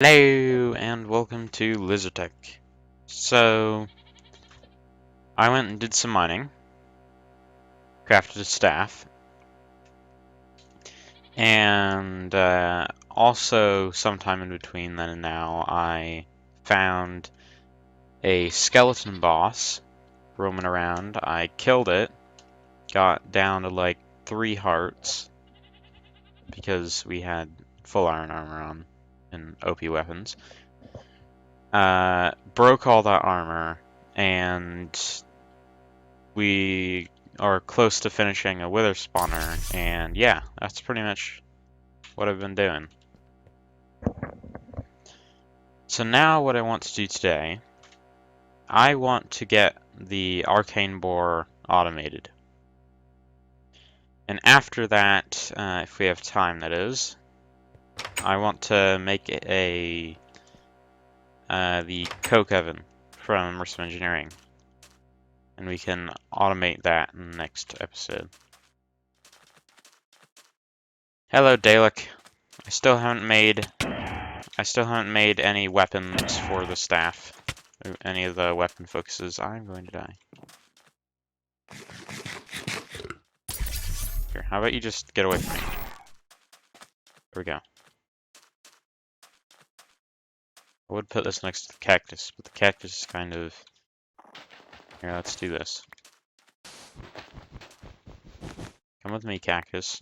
Hello and welcome to Lizardtech. So, I went and did some mining, crafted a staff, and also sometime in between then and now I found a skeleton boss roaming around. I killed it, got down to like 3 hearts because we had full iron armor on and OP weapons. Broke all that armor, and we are close to finishing a wither spawner, and yeah, that's pretty much what I've been doing. So now what I want to do today, I want to get the arcane boar automated. And after that, if we have time that is, I want to make the coke oven from immersive engineering. And we can automate that in the next episode. Hello, Dalek. I still haven't made any weapons for the staff. Any of the weapon focuses. I'm going to die. Here, how about you just get away from me? There we go. I would put this next to the cactus, but the cactus is kind of... Here, let's do this. Come with me, cactus.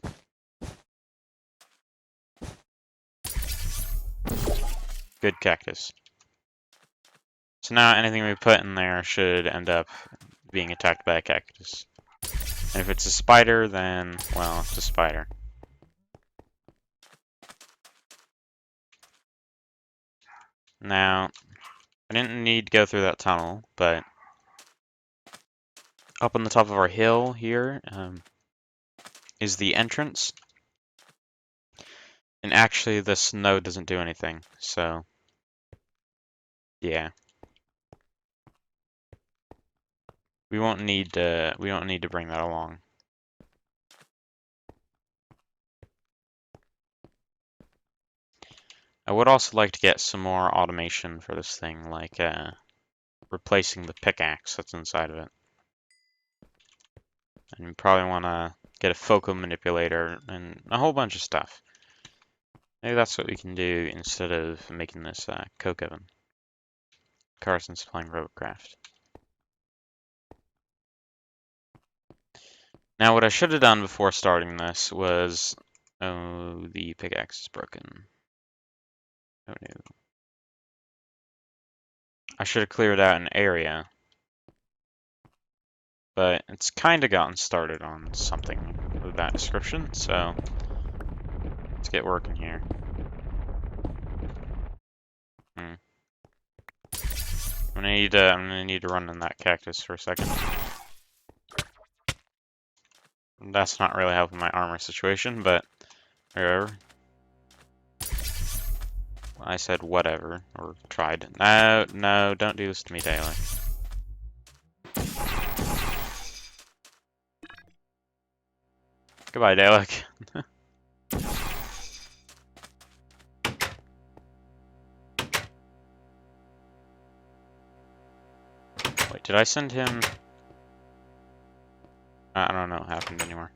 Good cactus. So now anything we put in there should end up being attacked by a cactus. And if it's a spider, then, well, it's a spider. Now, I didn't need to go through that tunnel, but up on the top of our hill here is the entrance. And actually, the snow doesn't do anything, so yeah. We won't need to bring that along. I would also like to get some more automation for this thing, like replacing the pickaxe that's inside of it. And you probably want to get a focal manipulator and a whole bunch of stuff. Maybe that's what we can do instead of making this coke oven. Carson's playing Robocraft. Now, what I should have done before starting this was... Oh, the pickaxe is broken. Oh no. I should have cleared out an area. But it's kind of gotten started on something with that description, so let's get working here. I'm gonna need to run in that cactus for a second. That's not really helping my armor situation, but whatever. I said whatever, or tried. No, don't do this to me, Daily. Goodbye, Dalek. Wait, did I send him? I don't know what happened anymore.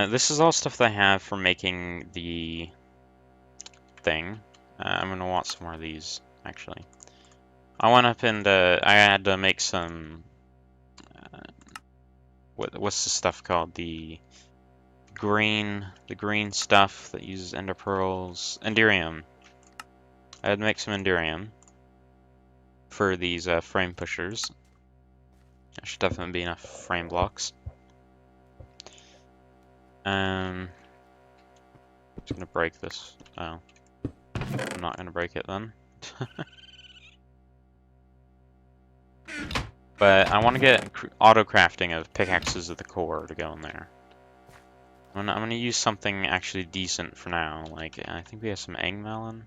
This is all stuff that I have for making the thing. I'm gonna want some more of these, actually. I went up and I had to make some... what's the stuff called? The green stuff that uses ender pearls. Enderium. I had to make some enderium for these frame pushers. There should definitely be enough frame blocks. I'm just gonna break this. Oh. I'm not gonna break it then. But I want to get auto crafting of pickaxes of the core to go in there. I'm gonna use something actually decent for now. Like, I think we have some egg melon.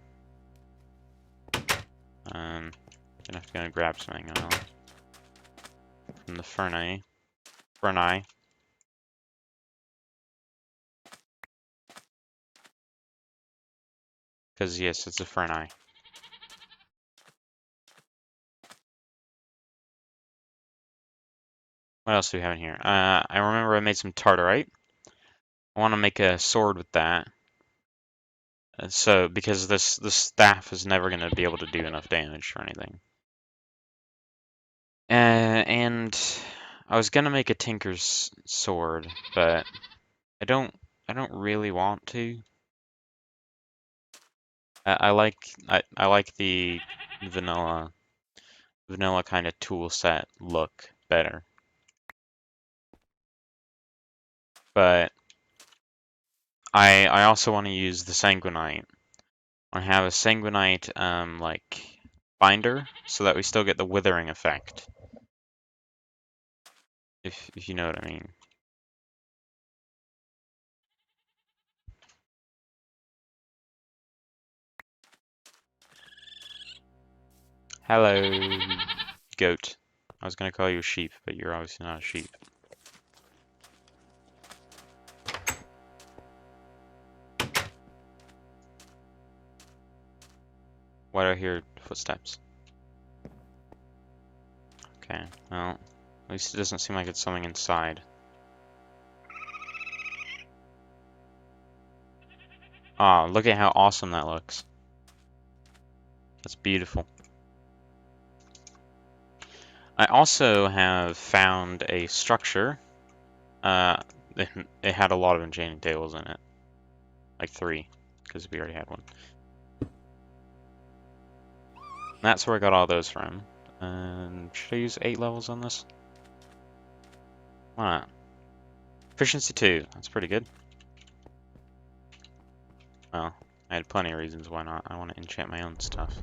Gonna grab some egg melon from the ferni. Because, yes, it's a Ferni. What else do we have in here? I remember I made some Tartarite. I want to make a sword with that. So, because this staff is never going to be able to do enough damage or anything. And I was gonna make a Tinker's sword, but I don't really want to. I like the vanilla kind of tool set look better. But I also want to use the Sanguinite. I have a Sanguinite like binder so that we still get the withering effect. If you know what I mean. Hello, goat. I was gonna call you a sheep, but you're obviously not a sheep. Why do I hear footsteps? Okay, well, at least it doesn't seem like it's something inside. Ah, look at how awesome that looks. That's beautiful. I also have found a structure. It had a lot of enchanting tables in it. Like 3, because we already had one. That's where I got all those from. And should I use 8 levels on this? Why not? Efficiency 2, that's pretty good. Well, I had plenty of reasons why not. I want to enchant my own stuff.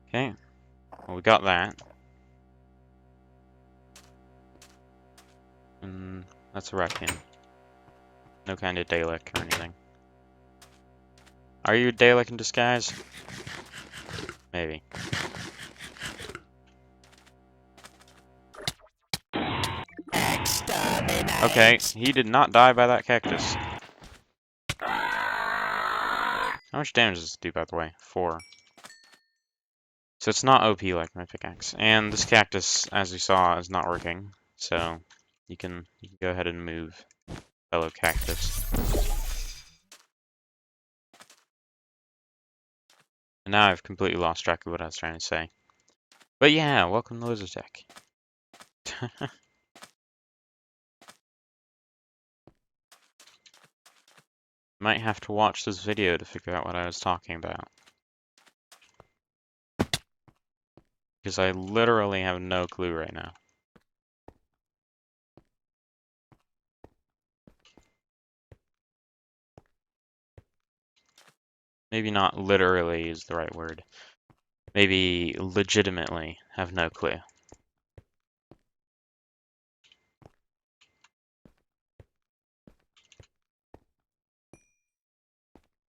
Okay, well we got that. And that's a raccoon. No kind of Dalek or anything. Are you a Dalek in disguise? Maybe. Okay, he did not die by that cactus. How much damage does it do, by the way? 4. So it's not OP like my pickaxe. And this cactus, as you saw, is not working. So you can go ahead and move, fellow cactus. And now I've completely lost track of what I was trying to say. But yeah, welcome to Lizard Tech. Might have to watch this video to figure out what I was talking about. Because I literally have no clue right now. Maybe not literally is the right word. Maybe legitimately have no clue.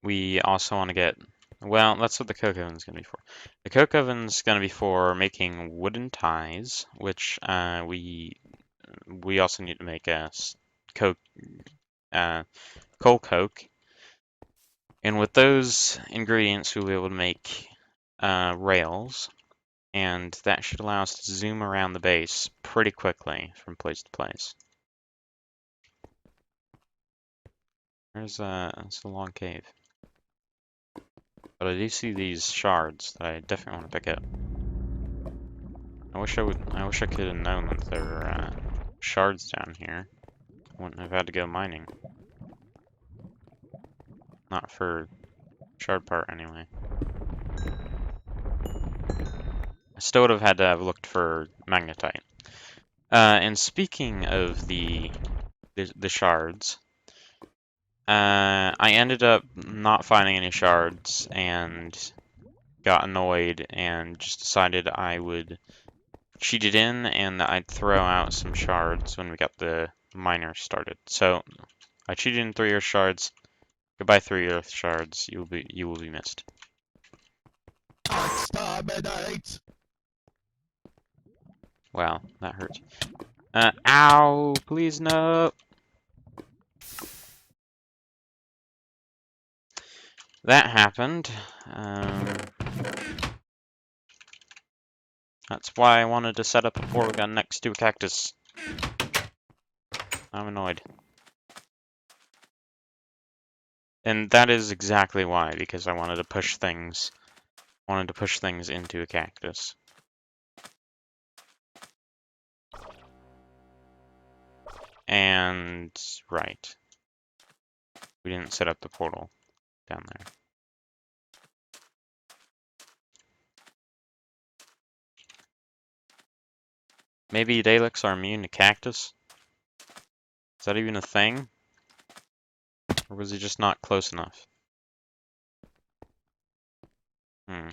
We also want to get, well, that's what the coke oven's going to be for. The coke oven's going to be for making wooden ties, which we also need to make a coke, coal coke. And with those ingredients, we'll be able to make rails, and that should allow us to zoom around the base pretty quickly from place to place. It's a long cave. But I do see these shards that I definitely want to pick up. I wish I could have known that there were shards down here. I wouldn't have had to go mining. Not for shard part anyway. I still would have had to have looked for magnetite. And speaking of the shards, I ended up not finding any shards and got annoyed and just decided I would cheat it in and I'd throw out some shards when we got the miner started. So I cheated in 3 earth shards. Goodbye 3 earth shards. You will be missed. Exterminate! Wow, that hurt. Ow! Please no! that happened. That's why I wanted to set up a portal gun next to a cactus. I'm annoyed. And that is exactly why, because I wanted to push things into a cactus. And right. We didn't set up the portal down there. Maybe Daleks are immune to cactus? Is that even a thing? Or was he just not close enough? Hmm.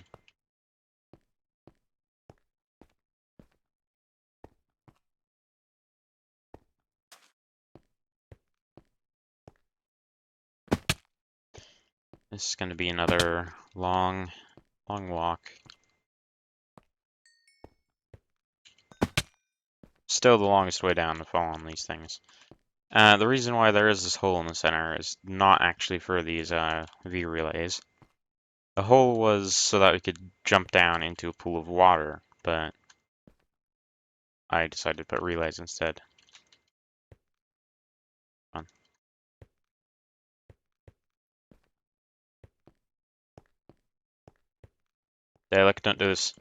This is going to be another long walk. Still the longest way down to fall on these things. The reason why there is this hole in the center is not actually for these V relays. The hole was so that we could jump down into a pool of water, but I decided to put relays instead. Come on. Dalek, don't do this.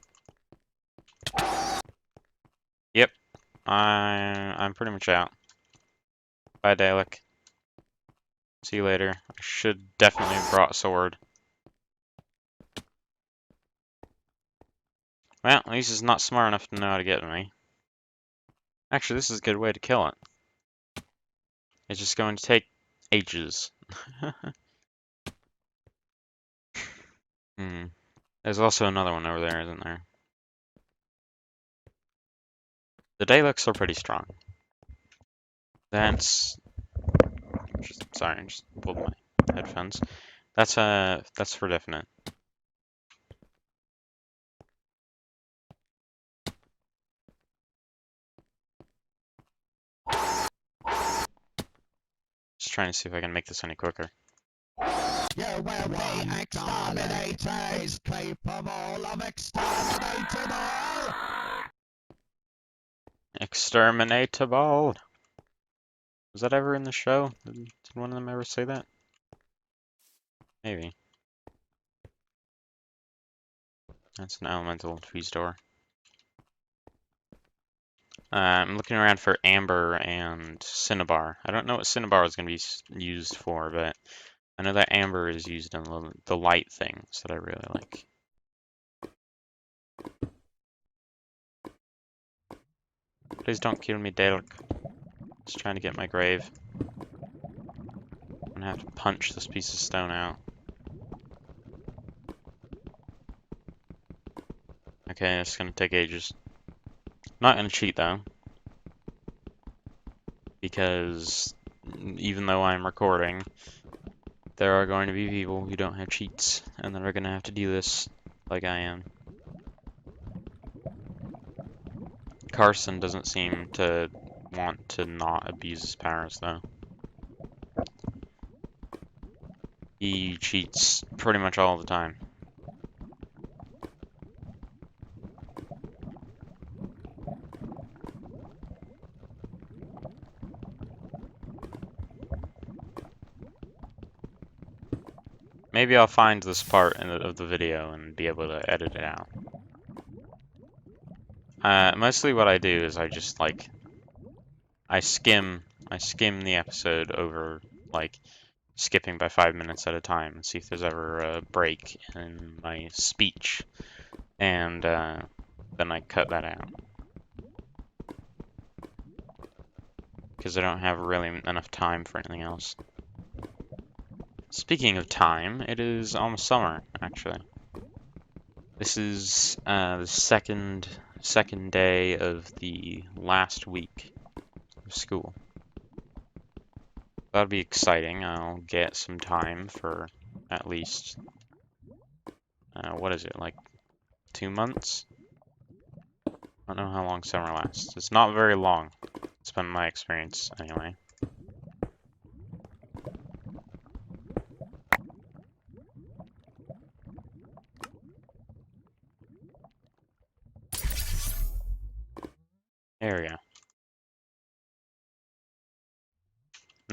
Yep, I'm pretty much out. Bye, Dalek. See you later. I should definitely have brought a sword. Well, at least it's not smart enough to know how to get to me. Actually, this is a good way to kill it. It's just going to take ages. Hmm. There's also another one over there, isn't there? The Daleks are pretty strong. That's... sorry, I just pulled my headphones. That's for definite. Just trying to see if I can make this any quicker. You will be exterminators, capable of exterminating all! Exterminatable! Was that ever in the show? Did one of them ever say that? Maybe. That's an elemental trees door. I'm looking around for amber and cinnabar. I don't know what cinnabar is going to be used for, but I know that amber is used in the light things that I really like. Please don't kill me, Dalek. Just trying to get my grave. I'm gonna have to punch this piece of stone out. Okay, it's gonna take ages. Not gonna cheat though, because even though I'm recording, there are going to be people who don't have cheats, and that are gonna have to do this like I am. Carson doesn't seem to want to not abuse his powers though. He cheats pretty much all the time. Maybe I'll find this part of the video and be able to edit it out. Mostly what I do is I just like I skim the episode over, like skipping by 5 minutes at a time and see if there's ever a break in my speech, and then I cut that out because I don't have really enough time for anything else. Speaking of time, it is almost summer, actually. This is the second day of the last week of school. That'll be exciting. I'll get some time for at least, what is it, like 2 months? I don't know how long summer lasts. It's not very long. It's been my experience, anyway.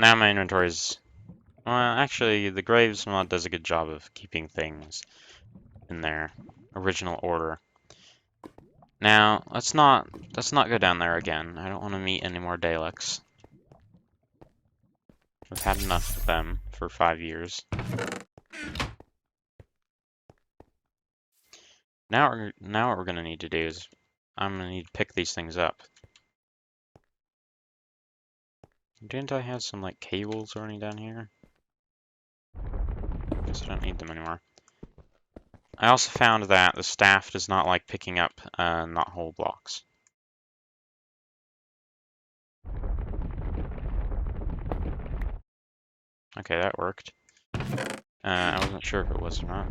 now my inventory's... Well, actually, the Graves mod does a good job of keeping things in their original order. Now, let's not go down there again. I don't want to meet any more Daleks. I've had enough of them for 5 years. Now what we're gonna need to do is I'm gonna need to pick these things up. Didn't I have some like cables running down here? Guess I don't need them anymore. I also found that the staff does not like picking up not whole blocks. Okay, that worked. I wasn't sure if it was or not.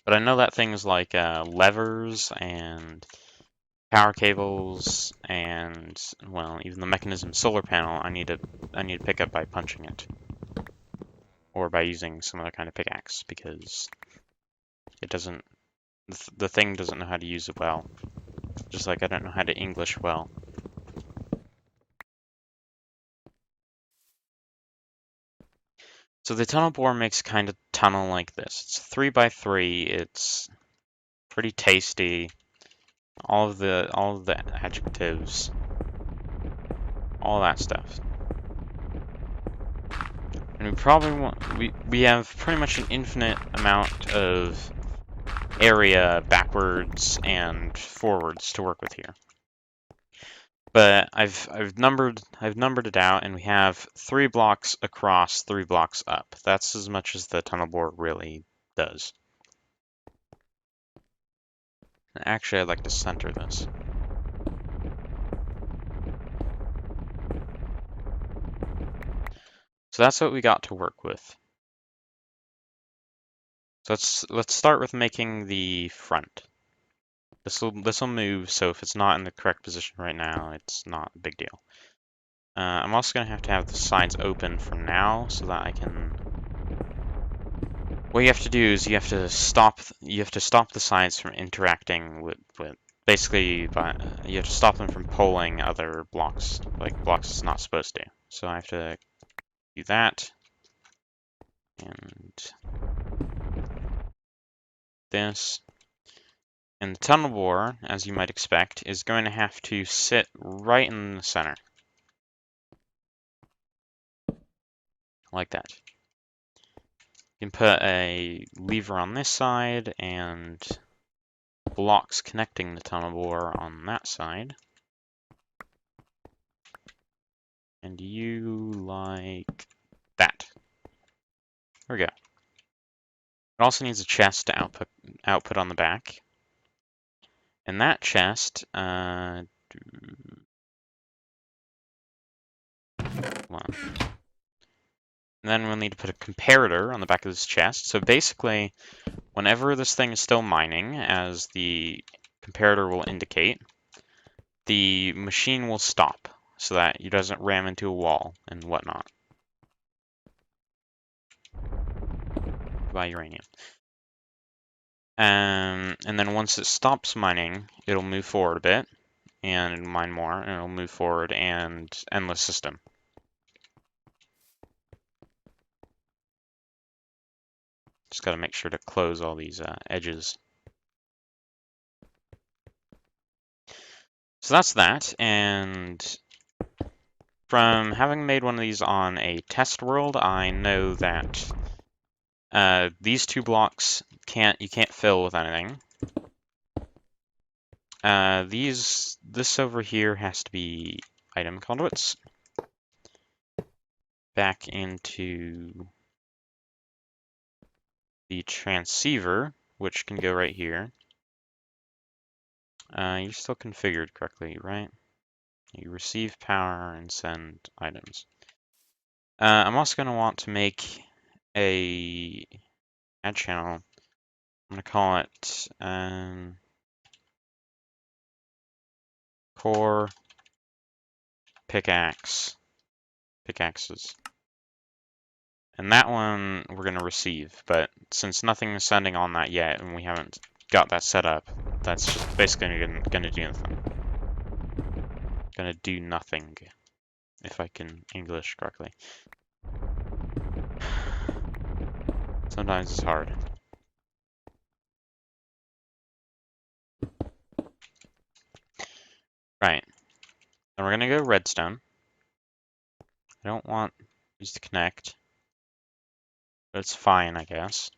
But I know that things like levers and power cables and, well, even the mechanism solar panel, I need to pick up by punching it. Or by using some other kind of pickaxe, because it doesn't, the thing doesn't know how to use it well. Just like I don't know how to English well. So the tunnel bore makes kind of tunnel like this. It's 3x3. It's pretty tasty. All of the adjectives, all that stuff. And we probably want we have pretty much an infinite amount of area backwards and forwards to work with here. But I've numbered it out, and we have 3 blocks across, 3 blocks up. That's as much as the tunnel bore really does. Actually, I'd like to center this. So that's what we got to work with. So let's start with making the front. This will move, so if it's not in the correct position right now, it's not a big deal. I'm also gonna have the sides open for now, so that I can. What you have to do is you have to stop the sides from interacting with basically, you have to stop them from pulling other blocks, like blocks it's not supposed to. So I have to do that, and this. And the tunnel bore, as you might expect, is going to have to sit right in the center. Like that. You can put a lever on this side and blocks connecting the tunnel bore on that side. And you like that. There we go. It also needs a chest to output on the back. And that chest, well, and then we'll need to put a comparator on the back of this chest. So basically, whenever this thing is still mining, as the comparator will indicate, the machine will stop so that it doesn't ram into a wall and whatnot. By uranium. And then once it stops mining, it'll move forward a bit and mine more, and it'll move forward and endless system. Just got to make sure to close all these edges. So that's that, and from having made one of these on a test world, I know that these 2 blocks you can't fill with anything. This over here has to be item conduits. Back into the transceiver, which can go right here. You're still configured correctly, right? You receive power and send items. I'm also going to want to make a add channel. I'm going to call it core pickaxes. And that one we're going to receive, but since nothing is sending on that yet and we haven't got that set up, that's just basically going to do nothing. gonna do nothing, if I can English correctly. Sometimes it's hard. Right. Then we're gonna go redstone. I don't want these to connect, but it's fine, I guess.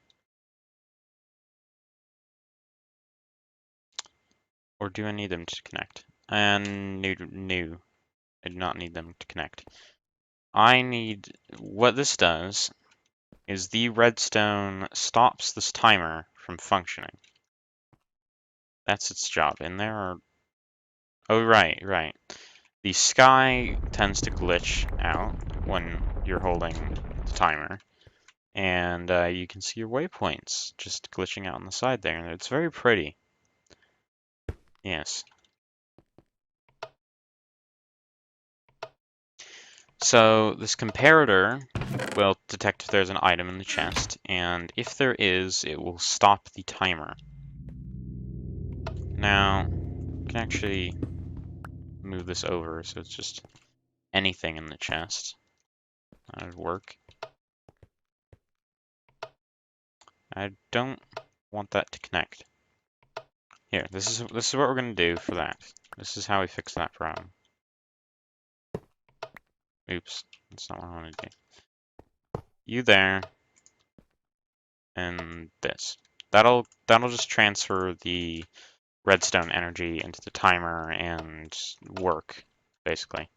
Or do I need them to connect? And new. I do not need them to connect. What this does is the redstone stops this timer from functioning. That's its job. In there are... Oh, right. The sky tends to glitch out when you're holding the timer. And you can see your waypoints just glitching out on the side there. And it's very pretty. Yes. So this comparator will detect if there's an item in the chest, and if there is, it will stop the timer. Now, I can actually move this over so it's just anything in the chest. That would work. I don't want that to connect. Here, this is what we're gonna do for that. This is how we fix that problem. Oops, that's not what I want to do. You there, and this. That'll just transfer the redstone energy into the timer and work, basically.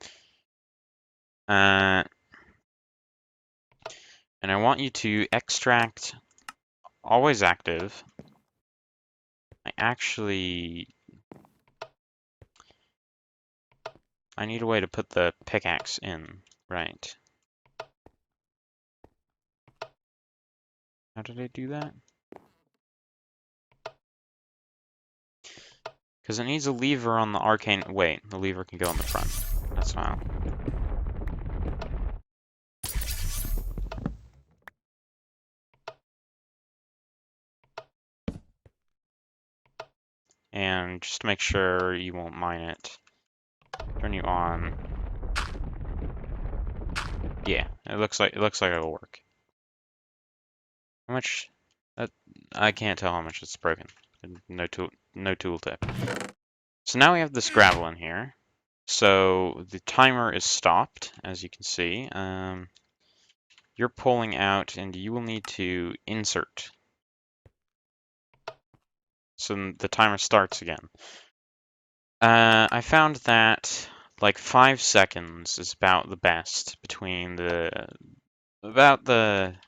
And I want you to extract always active. I need a way to put the pickaxe in, right? How did I do that? Because it needs a lever on the arcane... Wait, the lever can go on the front. That's fine. And just to make sure you won't mine it, turn you on. Yeah, it looks like it'll work. How much? I can't tell how much it's broken. No tooltip. So now we have this gravel in here. So the timer is stopped, as you can see. You're pulling out, and you will need to insert. So the timer starts again. I found that like 5 seconds is about the best between the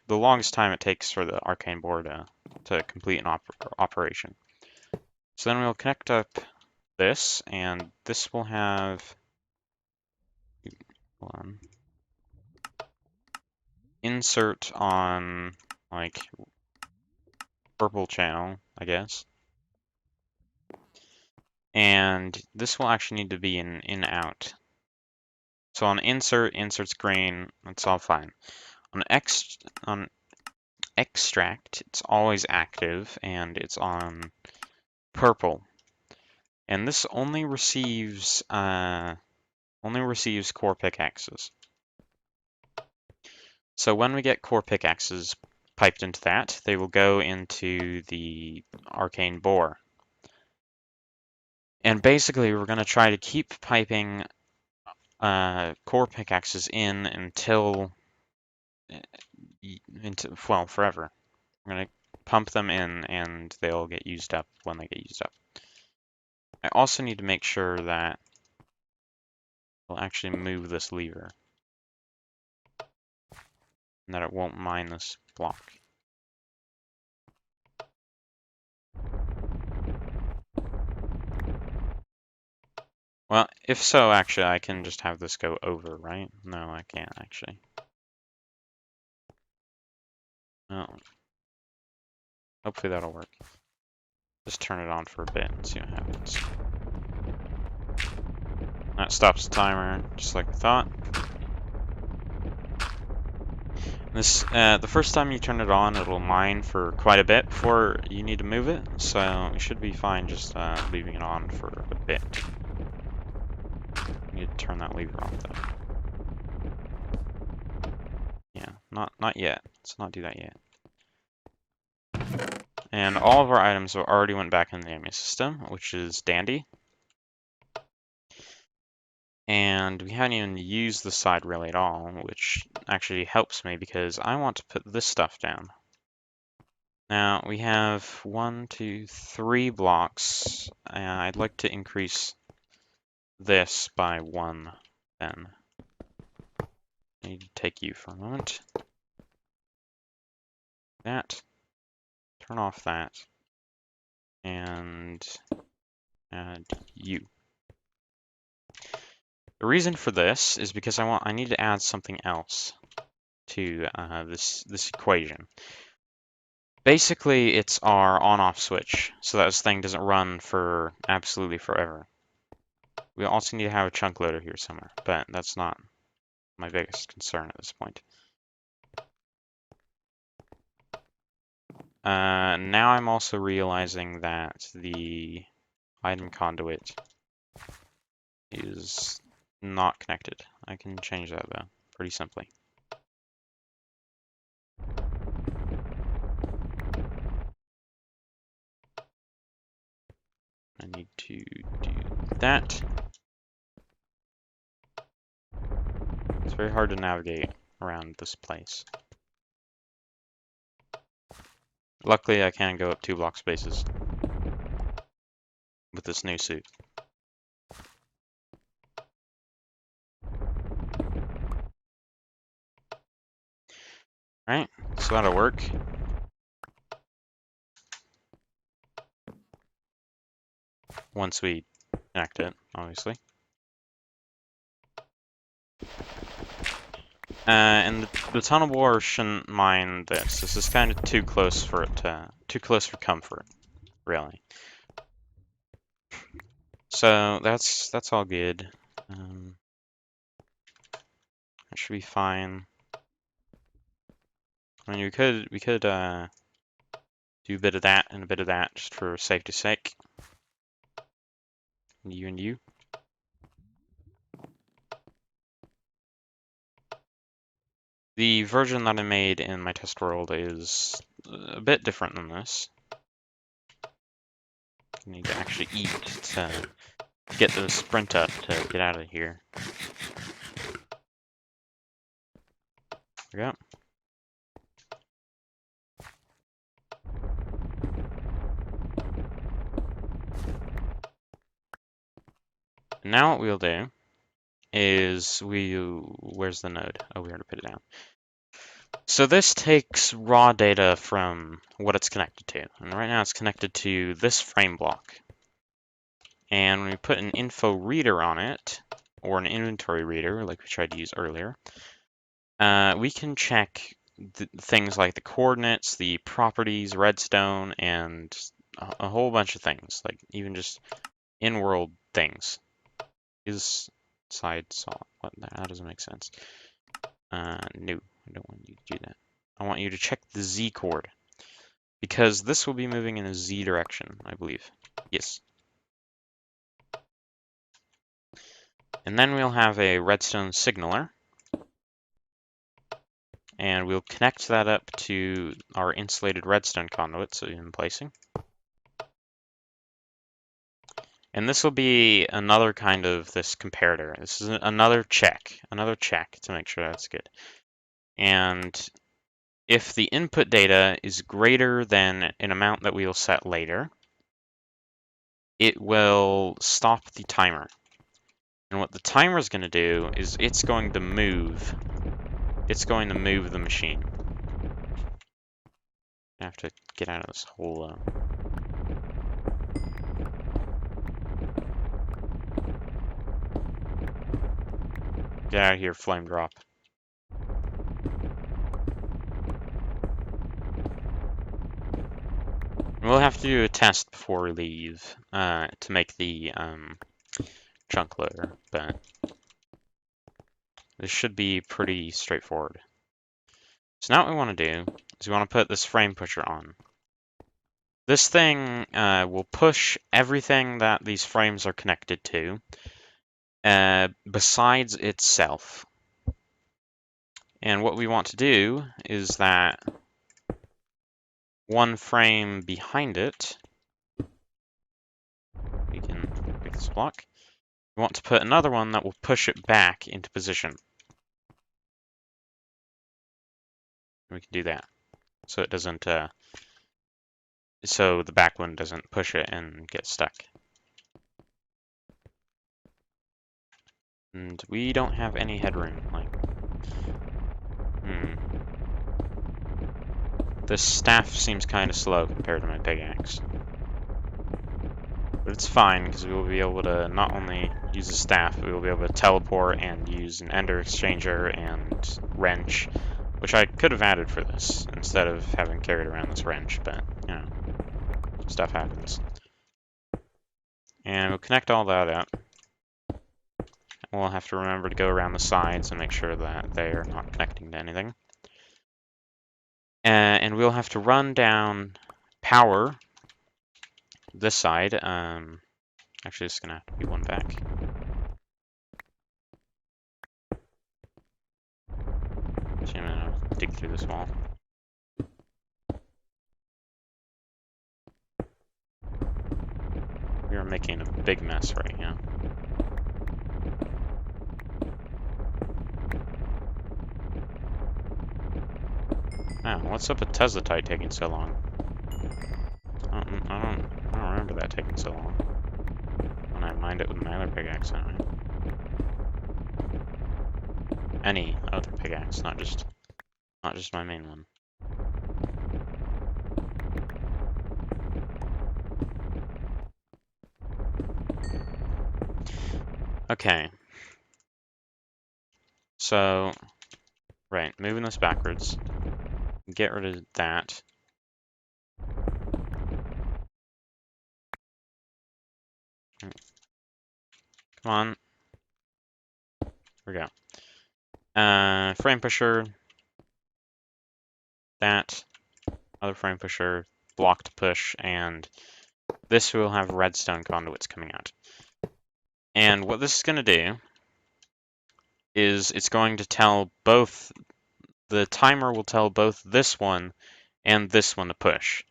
longest time it takes for the arcane board to complete an operation. So then we'll connect up this, and this will have insert on like purple channel, I guess. And this will actually need to be an in-out. So on insert's green, that's all fine. On extract, it's always active, and it's on purple. And this only receives core pickaxes. So when we get core pickaxes piped into that, they will go into the arcane bore. And basically, we're going to try to keep piping core pickaxes in until forever. We're going to pump them in, and they'll get used up when they get used up. I also need to make sure that we'll actually move this lever, and that it won't mine this block. Well, if so, actually, I can just have this go over, right? No, I can't, actually. Oh. Hopefully that'll work. Just turn it on for a bit and see what happens. That stops the timer, just like we thought. This, the first time you turn it on, it'll mine for quite a bit before you need to move it, so you should be fine just leaving it on for a bit. You that lever off, though. Yeah, not yet. Let's not do that yet. And all of our items already went back in the enemy system, which is dandy. And we haven't even used the side relay at all, which actually helps me because I want to put this stuff down. Now, we have 1, 2, 3 blocks. I'd like to increase this by 1 then. I need to take you for a moment. That. Turn off that. And add you. The reason for this is because I need to add something else to this equation. Basically, it's our on-off switch, so that this thing doesn't run for absolutely forever. We also need to have a chunk loader here somewhere, but that's not my biggest concern at this point. Now I'm also realizing that the item conduit is not connected. I can change that though, pretty simply. I need to do that. It's very hard to navigate around this place. Luckily, I can go up 2 block spaces with this new suit. Alright, so that'll work. Once we connect it, obviously. And the tunnel borer shouldn't mind this. This is kind of too close for comfort, really. So that's all good. That should be fine. I mean, we could do a bit of that and a bit of that just for safety's sake. You and you. The version that I made in my test world is a bit different than this. You need to actually eat to get the sprint up to get out of here. There we go. And now what we'll do is where's the node? Oh, we already put it down. So this takes raw data from what it's connected to. And right now it's connected to this frame block. And when we put an info reader on it, or an inventory reader, like we tried to use earlier, we can check things like the coordinates, the properties, redstone, and a whole bunch of things, like even just in-world things. Is side saw? What? That doesn't make sense. No, I don't want you to do that. I want you to check the Z chord, because this will be moving in a Z direction, I believe. Yes. And then we'll have a redstone signaler, and we'll connect that up to our insulated redstone conduit, so in placing. And this will be another kind of this comparator. This is another check to make sure that's good. And if the input data is greater than an amount that we'll set later, it will stop the timer. And what the timer is going to do is it's going to move the machine. I have to get out of this hole though. Get out of here, flame drop. We'll have to do a test before we leave to make the chunk loader, but this should be pretty straightforward. So now what we want to do is we want to put this frame pusher on. This thing will push everything that these frames are connected to besides itself. And what we want to do is that one frame behind it, we can pick this block. We want to put another one that will push it back into position. We can do that, so it doesn't, so the back one doesn't push it and get stuck. And we don't have any headroom, like, This staff seems kind of slow compared to my pickaxe. But it's fine, because we will be able to not only use the staff, but we will be able to teleport and use an ender exchanger and wrench, which I could have added for this, instead of having carried around this wrench, but, you know, stuff happens. And we'll connect all that up. We'll have to remember to go around the sides and make sure that they are not connecting to anything. And we'll have to run down power this side. Actually, it's gonna have to be one back. So I'm gonna dig through this wall. We are making a big mess right now. Wow, what's up with Teslatite taking so long? I don't remember that taking so long. When I mined it with my other pickaxe, anyway. Any other pickaxe, not just my main one. Okay. So, right, moving this backwards. Get rid of that. Come on. Here we go. Frame pusher. That. Other frame pusher. Block to push. And this will have redstone conduits coming out. And what this is going to do is it's going to tell both, the timer will tell both this one and this one to push.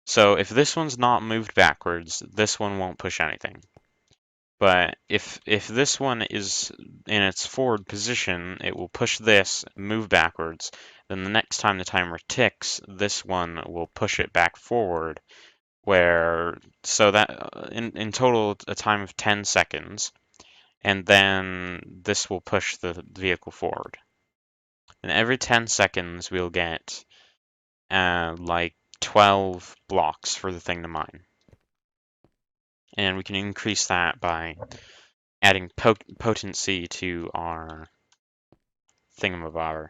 So if this one's not moved backwards, this one won't push anything. But if this one is in its forward position, it will push this, move backwards. Then the next time the timer ticks, this one will push it back forward. So that in total a time of 10 seconds. And then this will push the vehicle forward. And every 10 seconds we'll get like 12 blocks for the thing to mine. And we can increase that by adding potency to our thingamabobber,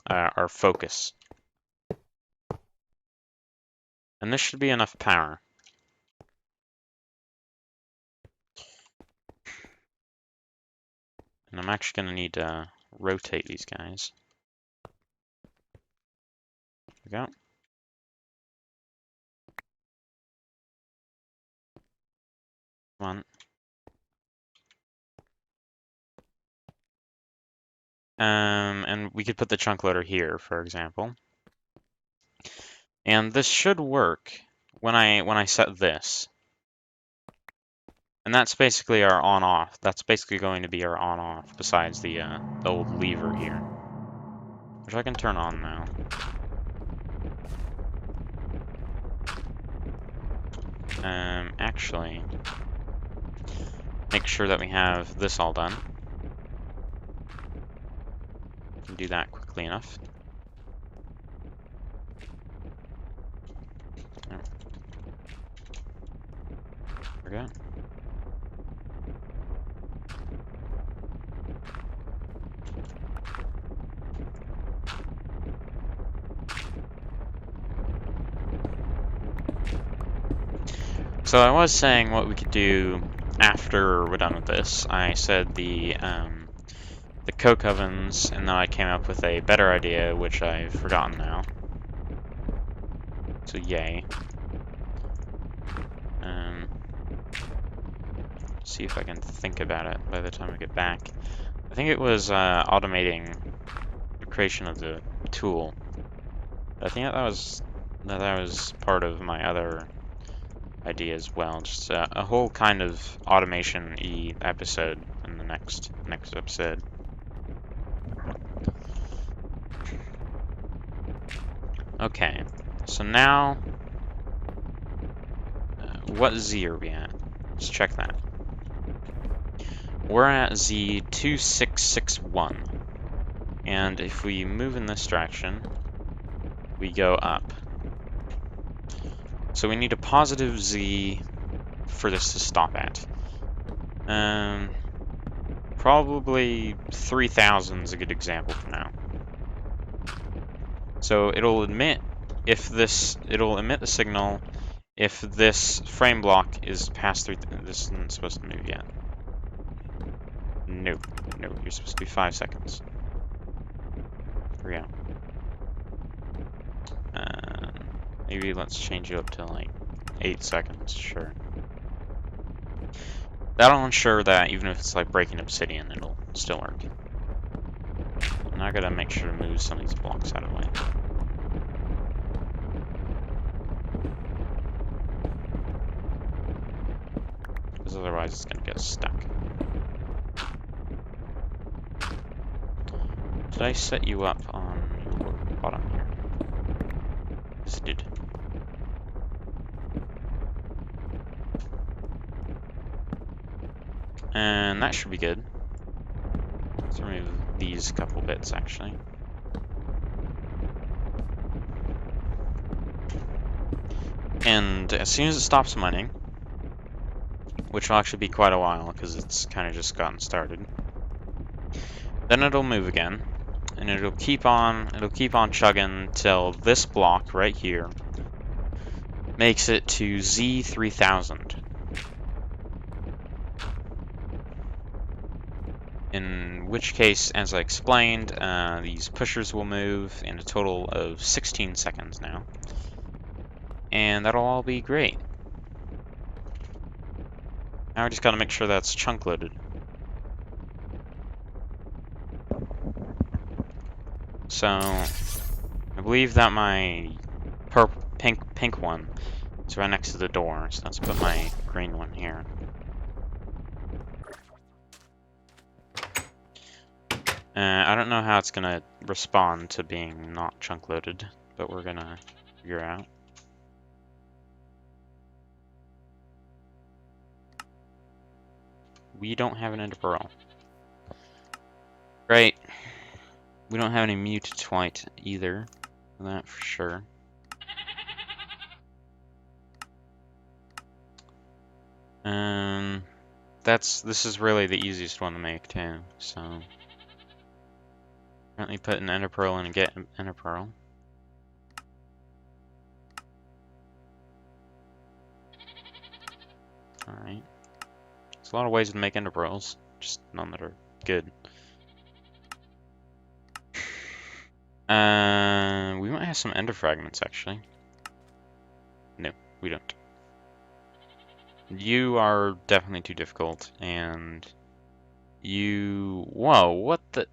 our focus. And this should be enough power. And I'm actually going to need to rotate these guys. There we go. Come on. And we could put the chunk loader here, for example. And this should work when I set this. And that's basically our on-off. That's basically going to be our on-off, besides the old lever here, which I can turn on now. Actually, make sure that we have this all done. Can do that quickly enough. There we go. So I was saying what we could do after we're done with this. I said the coke ovens, and then I came up with a better idea, which I've forgotten now. So yay. see if I can think about it by the time I get back. I think it was automating the creation of the tool. I think that was part of my other idea as well. Just a whole kind of automation-y episode in the next episode. Okay, so now, what Z are we at? Let's check that. We're at Z2661, and if we move in this direction, we go up. So we need a positive Z for this to stop at. Probably 3000 is a good example for now. So it'll emit the signal if this frame block is past 3. This isn't supposed to move yet. No, you're supposed to be 5 seconds. Here we go. Maybe let's change you up to like 8 seconds, sure. That'll ensure that even if it's like breaking obsidian, it'll still work. And I gotta make sure to move some of these blocks out of the way. Because otherwise it's gonna get stuck. Did I set you up on your bottom here? Yes, I did. And that should be good. Let's remove these couple bits, actually. And as soon as it stops mining, which will actually be quite a while because it's kind of just gotten started, then it'll move again, and it'll keep on chugging till this block right here makes it to Z3000. In which case, as I explained, these pushers will move in a total of 16 seconds now. And that'll all be great. Now I just gotta make sure that's chunk loaded. So, I believe that my pink one is right next to the door, so let's put my green one here. I don't know how it's gonna respond to being not chunk loaded, but we're gonna figure out. We don't have an ender pearl. Great. We don't have any muted white either. That for sure. This is really the easiest one to make too, so currently put an ender pearl in and get an ender pearl. Alright. There's a lot of ways to make ender pearls, just none that are good. We might have some ender fragments actually. No, we don't. You are definitely too difficult, and you... Whoa, what the...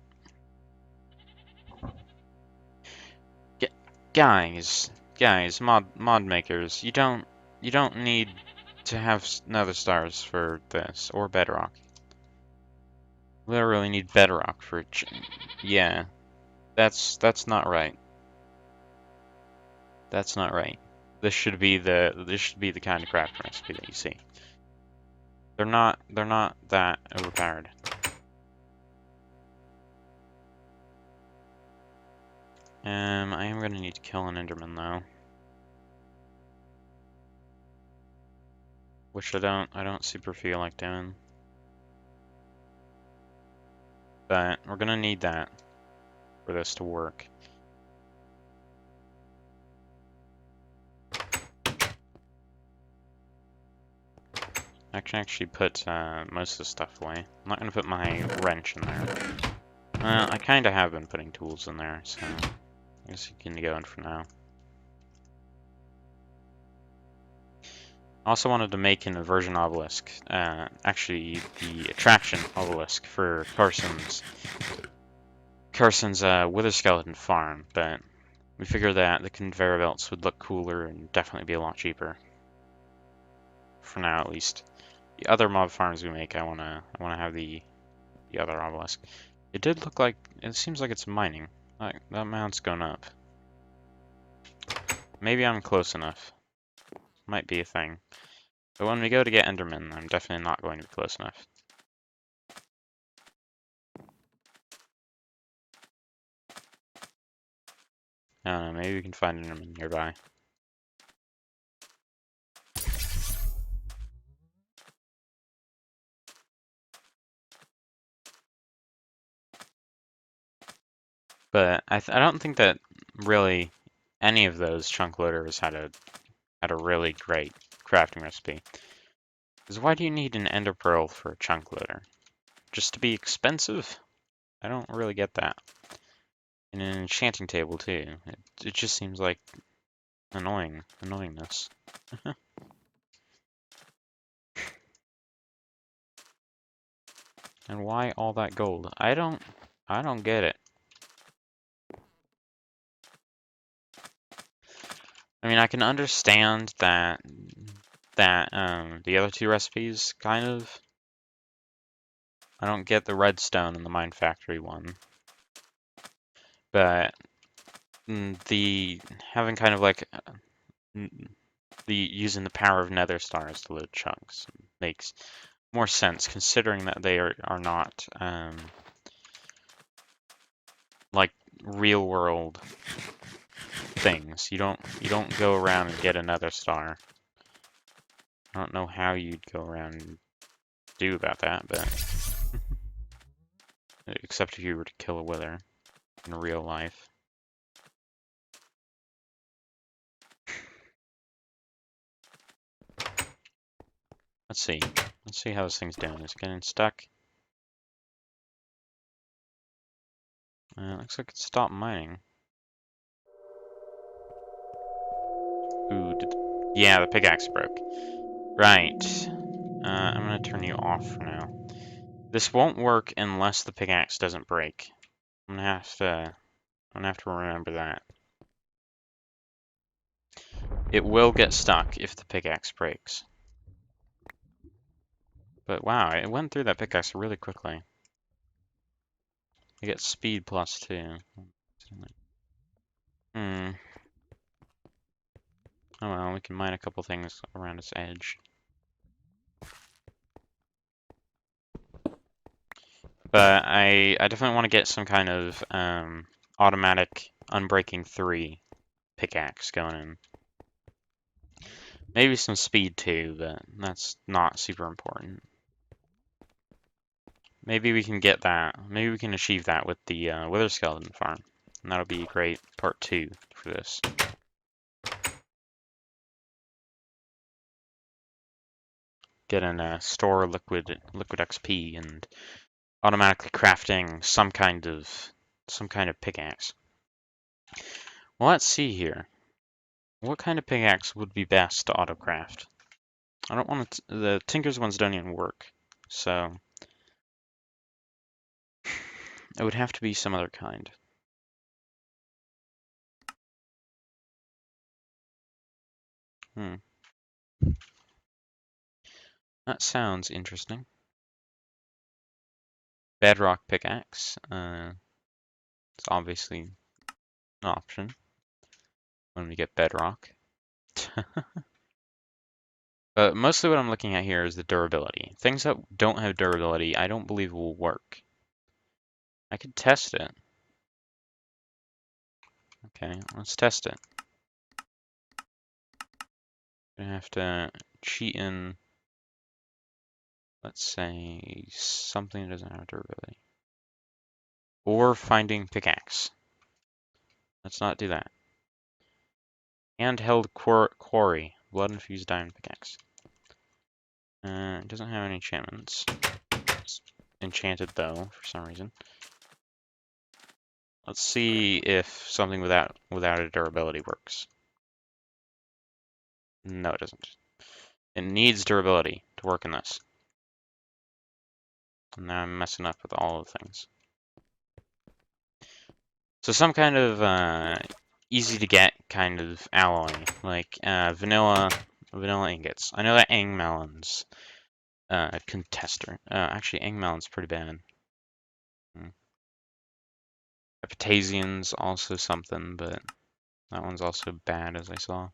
Guys, mod makers, you don't need to have nether stars for this, or bedrock. We literally need bedrock for it. Yeah, that's not right. That's not right. This should be the kind of crafting recipe that you see. They're not that overpowered. I am gonna need to kill an enderman though. Which I don't super feel like doing. But we're gonna need that for this to work. I can actually put most of the stuff away. I'm not gonna put my wrench in there. I kinda have been putting tools in there, so I guess you can go in for now. I also wanted to make an inversion obelisk, actually the attraction obelisk for Carson's wither skeleton farm, but we figured that the conveyor belts would look cooler and definitely be a lot cheaper. For now, at least. The other mob farms we make, I wanna have the other obelisk. It did look like it seems like it's mining. Like that mount's going up. Maybe I'm close enough. Might be a thing. But when we go to get Enderman, I'm definitely not going to be close enough. I don't know, maybe we can find Enderman nearby. But I don't think that really any of those chunk loaders had a really great crafting recipe. Because why do you need an ender pearl for a chunk loader? Just to be expensive? I don't really get that. And an enchanting table too. It just seems like annoyingness. And why all that gold? I don't get it. I mean, I can understand that the other two recipes kind of. I don't get the redstone in the mine factory one, but the having kind of like the using the power of nether stars to load chunks makes more sense, considering that they are not like real world things. You don't go around and get another star. I don't know how you'd go around and do about that, but except if you were to kill a wither in real life. Let's see. Let's see how this thing's doing. Is it getting stuck? Looks like it stopped mining. Ooh, yeah, the pickaxe broke. Right. I'm gonna turn you off for now. This won't work unless the pickaxe doesn't break. I'm gonna have to remember that. It will get stuck if the pickaxe breaks. But wow, it went through that pickaxe really quickly. I get speed +2. Hmm. Oh well, we can mine a couple things around its edge. But I definitely want to get some kind of automatic unbreaking 3 pickaxe going in. Maybe some speed too, but that's not super important. Maybe we can get that. Maybe we can achieve that with the wither skeleton farm. And that'll be a great part 2 for this. Get in store liquid XP and automatically crafting some kind of pickaxe. Well, let's see here. What kind of pickaxe would be best to auto-craft? I don't want to. The Tinker's ones don't even work, so it would have to be some other kind. That sounds interesting. Bedrock pickaxe. It's obviously an option when we get bedrock. But mostly what I'm looking at here is the durability. Things that don't have durability, I don't believe will work. I could test it. Okay, let's test it. I have to cheat in, let's say, something that doesn't have durability. Or finding pickaxe. Let's not do that. Handheld quarry. Blood-infused diamond pickaxe. It doesn't have any enchantments. It's enchanted, though, for some reason. Let's see if something without a durability works. No, it doesn't. It needs durability to work in this. And now I'm messing up with all the things. So some kind of easy to get kind of alloy, like vanilla ingots. I know that Ang melon's contester. Actually, Ang melon's pretty bad. Potassium's also something, but that one's also bad, as I saw.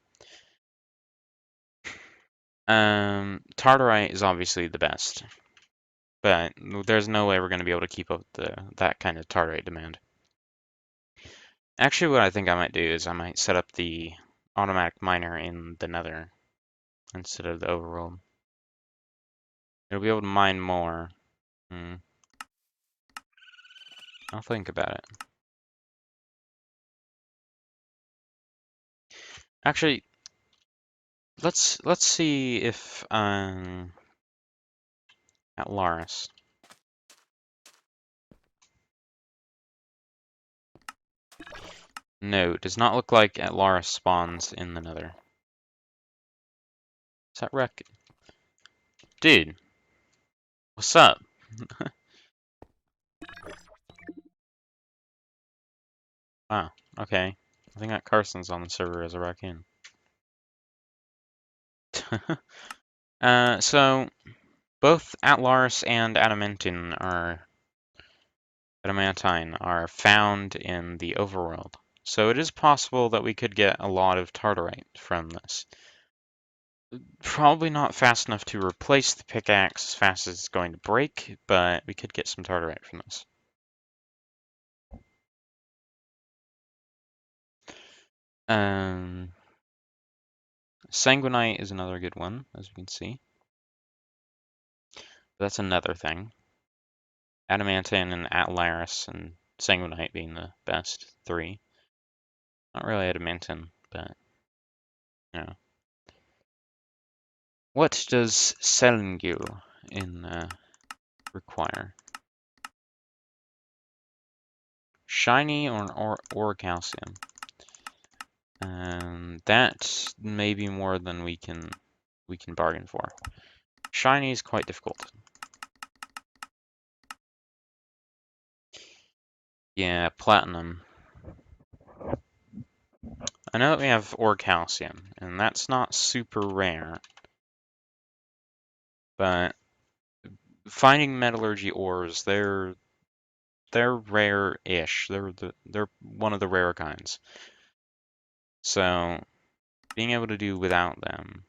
Tartarite is obviously the best, but there's no way we're going to be able to keep up that kind of tartarite demand. Actually, what I think I might do is I might set up the automatic miner in the nether instead of the overworld. It'll be able to mine more. I'll think about it. Actually, let's see if at Laris. No, it does not look like Atlaris spawns in the nether. Is that wreck? Dude, what's up? Wow, okay. I think that Carson's on the server as a raccoon. So both Atlaris and Adamantine Adamantine are found in the overworld. So it is possible that we could get a lot of Tartarite from this. Probably not fast enough to replace the pickaxe as fast as it's going to break, but we could get some Tartarite from this. Sanguinite is another good one, as we can see. That's another thing. Adamantine and Atlaris and Sanguinite being the best three. Not really Adamantine, but you know. What does Selengil require? Shiny or calcium? That may be more than we can bargain for. Shiny is quite difficult. Yeah, platinum. I know that we have ore calcium, and that's not super rare. But finding metallurgy ores, they're rare-ish. They're one of the rare kinds. So being able to do without them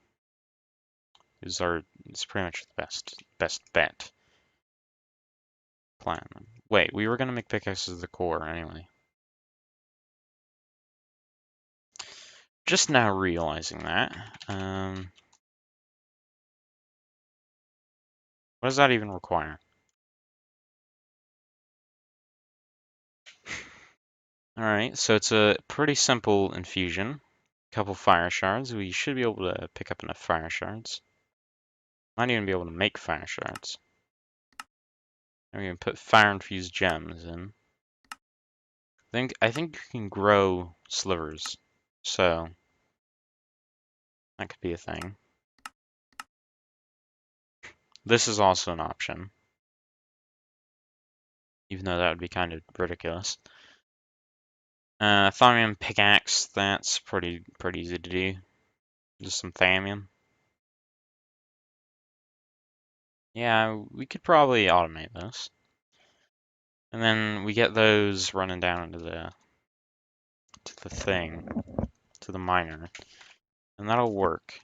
is pretty much the best bet. Platinum. Wait, we were gonna make pickaxes the core anyway. Just now realizing that. What does that even require? Alright, so it's a pretty simple infusion. Couple fire shards. We should be able to pick up enough fire shards. Might even be able to make fire shards. And we can put fire infused gems in. I think you can grow slivers, so that could be a thing. This is also an option, even though that would be kind of ridiculous. Thamium pickaxe, that's pretty easy to do. Just some thamium. Yeah, we could probably automate this. And then we get those running down into the the miner. And that'll work.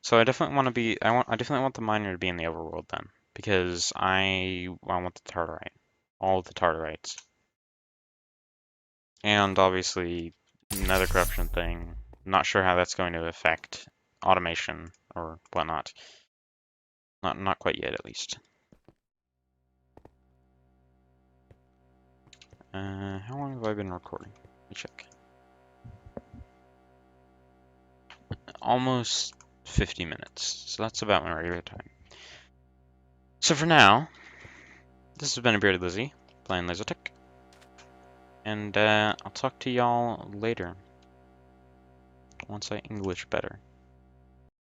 So I definitely want to be I definitely want the miner to be in the overworld then. Because I want the tartarite. All of the tartarites. And obviously nether corruption thing. Not sure how that's going to affect automation or whatnot. Not quite yet at least. How long have I been recording? Let me check. Almost 50 minutes. So that's about my regular time. So for now, this has been a Beardedlizzy, playing Lasertech. And I'll talk to y'all later, once I English better.